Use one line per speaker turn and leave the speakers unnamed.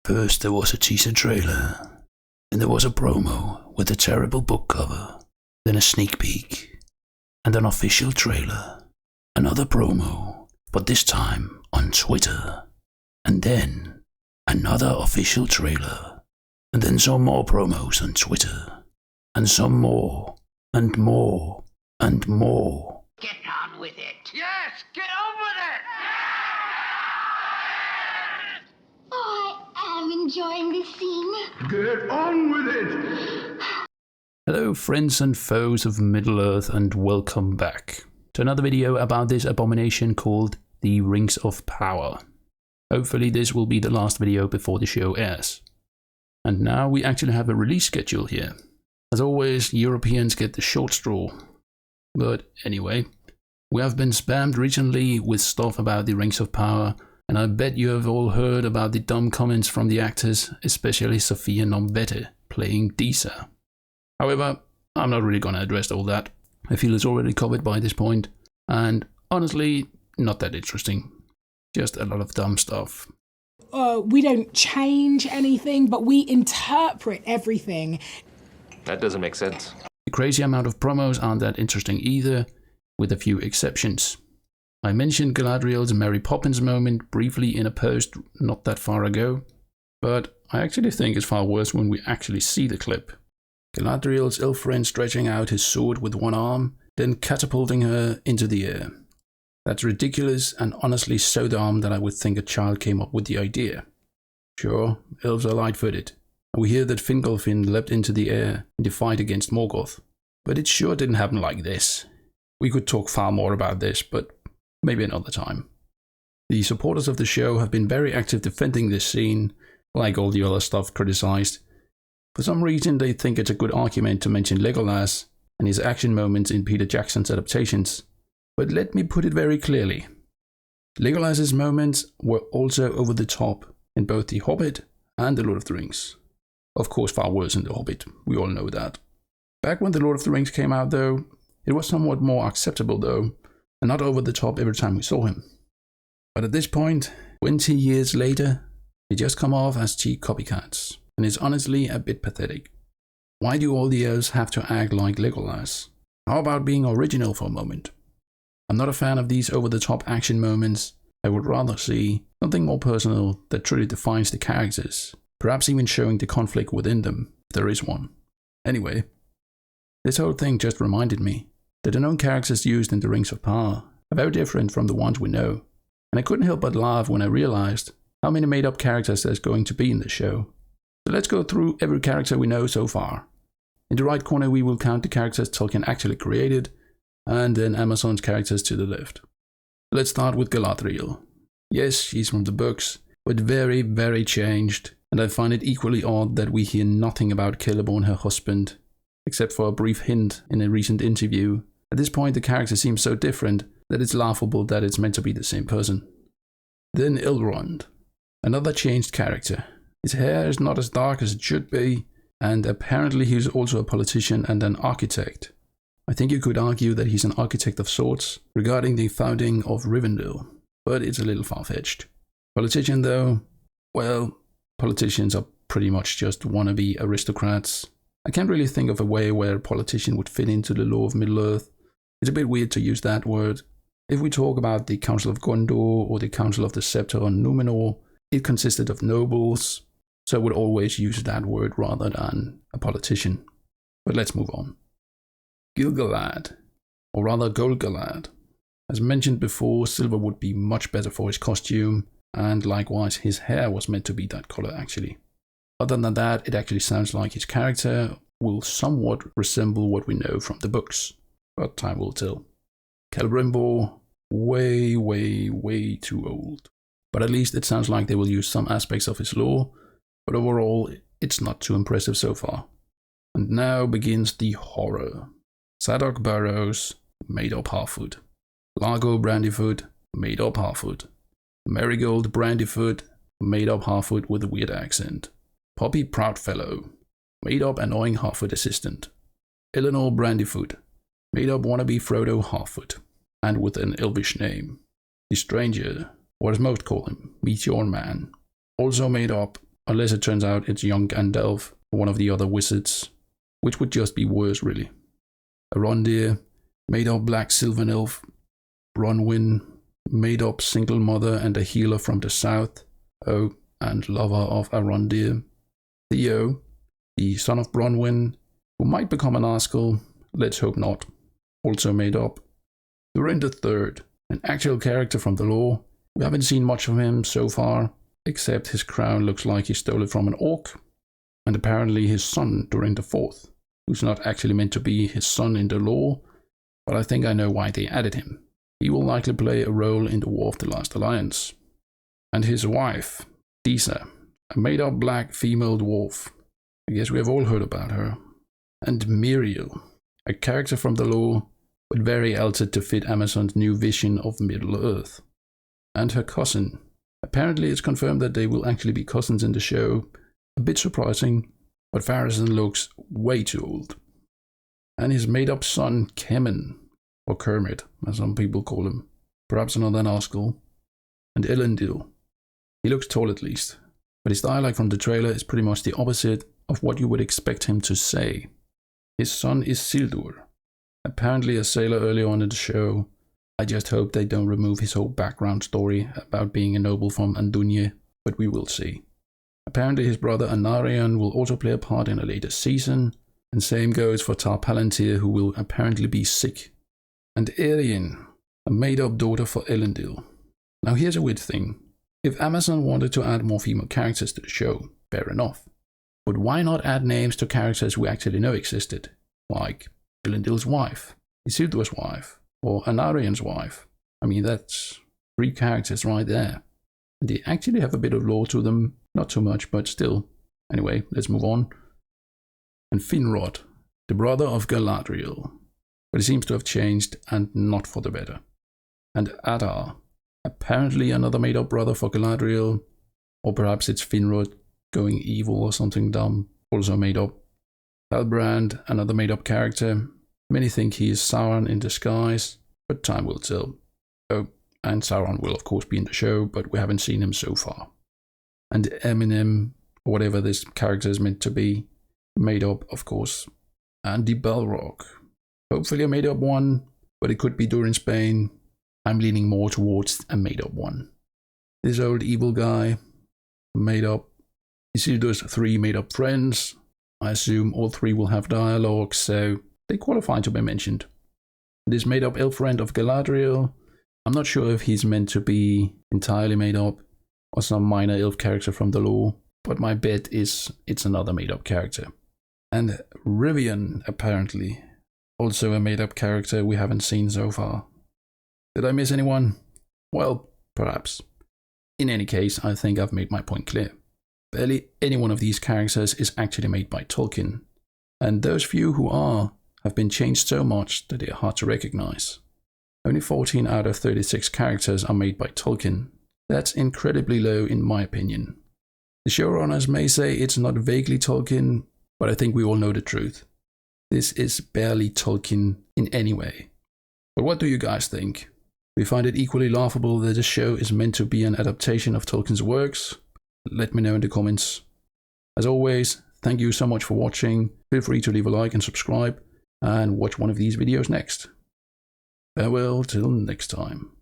First there was a teaser trailer, then there was a promo with a terrible book cover, then a sneak peek, and an official trailer, another promo, but this time on Twitter, and then another official trailer, and then some more promos on Twitter, and some more, and more, and more.
Get on with it. Yes, get on with it.
Oh, I am enjoying this scene.
Get on with it!
Hello friends and foes of Middle-earth, and welcome back to another video about this abomination called the Rings of Power. Hopefully this will be the last video before the show airs. And now we actually have a release schedule here. As always, Europeans get the short straw. But anyway, we have been spammed recently with stuff about the Rings of Power, and I bet you have all heard about the dumb comments from the actors, especially Sofia Nombete playing Disa. However, I'm not really gonna address all that. I feel it's already covered by this point, and honestly, not that interesting. Just a lot of dumb stuff.
We don't change anything, but we interpret everything.
That doesn't make sense.
The crazy amount of promos aren't that interesting either, with a few exceptions. I mentioned Galadriel's Mary Poppins moment briefly in a post not that far ago, but I actually think it's far worse when we actually see the clip. Galadriel's elf friend stretching out his sword with one arm, then catapulting her into the air. That's ridiculous and honestly so dumb that I would think a child came up with the idea. Sure, elves are light-footed, and we hear that Fingolfin leapt into the air in the fight against Morgoth, but it sure didn't happen like this. We could talk far more about this, but maybe another time. The supporters of the show have been very active defending this scene, like all the other stuff criticized. For some reason they think it's a good argument to mention Legolas and his action moments in Peter Jackson's adaptations. But let me put it very clearly. Legolas's moments were also over the top in both The Hobbit and The Lord of the Rings. Of course far worse in The Hobbit, we all know that. Back when The Lord of the Rings came out though, it was somewhat more acceptable though, and not over the top every time we saw him. But at this point, 20 years later, they just come off as cheap copycats, and it's honestly a bit pathetic. Why do all the elves have to act like Legolas? How about being original for a moment? I'm not a fan of these over-the-top action moments. I would rather see something more personal that truly defines the characters, perhaps even showing the conflict within them, if there is one. Anyway, this whole thing just reminded me that the known characters used in the Rings of Power are very different from the ones we know, and I couldn't help but laugh when I realized how many made-up characters there's going to be in the show. So let's go through every character we know so far. In the right corner we will count the characters Tolkien actually created, and then Amazon's characters to the left. Let's start with Galadriel. Yes, she's from the books, but very, very changed, and I find it equally odd that we hear nothing about Celeborn, her husband, except for a brief hint in a recent interview. At this point the character seems so different that it's laughable that it's meant to be the same person. Then Elrond, another changed character. His hair is not as dark as it should be, and apparently he's also a politician and an architect. I think you could argue that he's an architect of sorts regarding the founding of Rivendell, but it's a little far-fetched. Politician though, well, politicians are pretty much just wannabe aristocrats. I can't really think of a way where a politician would fit into the lore of Middle-earth. It's a bit weird to use that word. If we talk about the Council of Gondor or the Council of the Scepter on Númenor, it consisted of nobles, so I would always use that word rather than a politician. But let's move on. Gil-galad, or rather Gol-galad. As mentioned before, silver would be much better for his costume, and likewise his hair was meant to be that color actually. Other than that, it actually sounds like his character will somewhat resemble what we know from the books, but time will tell. Celebrimbor, way too old. But at least it sounds like they will use some aspects of his lore, but overall it's not too impressive so far. And now begins the horror. Zadok Burrows, made up Harfoot. Largo Brandyfoot, made up Harfoot. Marigold Brandyfoot, made up Harfoot with a weird accent. Poppy Proudfellow, made up annoying Harfoot assistant. Eleanor Brandyfoot, made up wannabe Frodo Harfoot, and with an elvish name. The Stranger, or as most call him, Meteor Man, also made up unless it turns out it's young Gandalf or one of the other wizards, which would just be worse really. Arondir, made-up black sylvan elf. Bronwyn, made-up single mother and a healer from the south. Oh, and lover of Arondir. Theo, the son of Bronwyn, who might become an Askel, let's hope not, also made up. Durin III, an actual character from the lore. We haven't seen much of him so far, except his crown looks like he stole it from an orc, and apparently his son Durin IV, who's not actually meant to be his son in the lore, but I think I know why they added him. He will likely play a role in the War of the Last Alliance. And his wife, Disa, a made-up black female dwarf. I guess we have all heard about her. And Miriel, a character from the lore, but very altered to fit Amazon's new vision of Middle-earth. And her cousin. Apparently it's confirmed that they will actually be cousins in the show. A bit surprising, but Pharazôn looks way too old. And his made-up son, Kemen, or Kermit, as some people call him. Perhaps another Nazgul. And Elendil. He looks tall at least, but his dialogue from the trailer is pretty much the opposite of what you would expect him to say. His son is Sildur, apparently a sailor early on in the show. I just hope they don't remove his whole background story about being a noble from Andunye, but we will see. Apparently his brother Anarion will also play a part in a later season, and same goes for Tar Palantir, who will apparently be sick. And Erin, a made-up daughter for Elendil. Now here's a weird thing. If Amazon wanted to add more female characters to the show, fair enough. But why not add names to characters we actually know existed? Like Elendil's wife, Isildur's wife, or Anarion's wife. I mean, that's 3 characters right there. And they actually have a bit of lore to them, not too much, but still. Anyway, let's move on. And Finrod, the brother of Galadriel. But he seems to have changed, and not for the better. And Adar, apparently another made-up brother for Galadriel, or perhaps it's Finrod going evil or something dumb, also made up. Halbrand, another made-up character. Many think he is Sauron in disguise, but time will tell. Oh, and Sauron will of course be in the show, but we haven't seen him so far. And Eminem, or whatever this character is meant to be, made up of course. And the Balrog, hopefully a made-up one, but it could be Durin Spain. I'm leaning more towards a made-up one. This old evil guy, made up. Isildur's 3 made-up friends. I assume all 3 will have dialogue, so they qualify to be mentioned. This made-up elf friend of Galadriel, I'm not sure if he's meant to be entirely made up, or some minor elf character from the lore, but my bet is it's another made-up character. And Rivian, apparently, also a made-up character we haven't seen so far. Did I miss anyone? Well, perhaps. In any case, I think I've made my point clear. Barely any one of these characters is actually made by Tolkien, and those few who are have been changed so much that they are hard to recognize. Only 14 out of 36 characters are made by Tolkien. That's incredibly low in my opinion. The showrunners may say it's not vaguely Tolkien, but I think we all know the truth. This is barely Tolkien in any way. But what do you guys think? Do you find it equally laughable that this show is meant to be an adaptation of Tolkien's works? Let me know in the comments. As always, thank you so much for watching. Feel free to leave a like and subscribe, and watch one of these videos next. Farewell till next time.